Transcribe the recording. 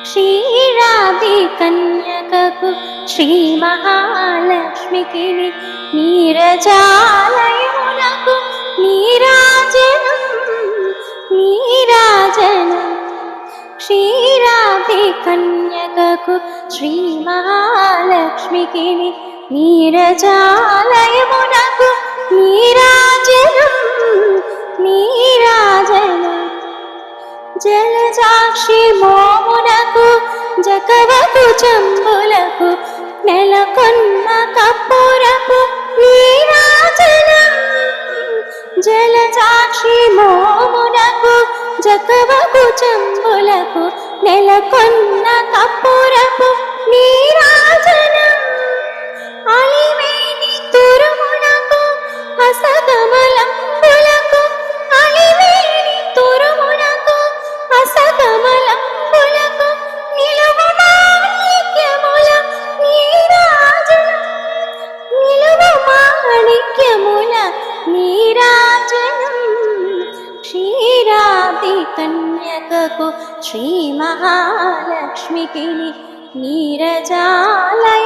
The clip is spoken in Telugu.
క్షీరాది కన్యకకు శ్రీ మహాలక్ష్మికి నీరజాలయమునకు నీరాజనం నీరాజనం. క్షీరాది కన్యకకు శ్రీ మహాలక్ష్మికి నీరజాలయమునకు నీరాజనం నీరాజనం. జలసాక్షి మోమునకు జకవకు చంబులకు నెలకొన్న కప్పురపు నీరాజనం. జలసాక్షి మోమునకు జకవకు చంబులకు నెలకొన్న కప్పురపు నీరాజనం. అలివేణి తురుమునకు హసకమలంబులకు అలివేణి తురుమునకు హసకమలంబులకు నిలువ మాణిక్యముల నీరాజనం నిలువ మాణిక్యముల నీరాజనం. క్షీరాది కన్యకకు శ్రీ మహాలక్ష్మికి నీరజాలయ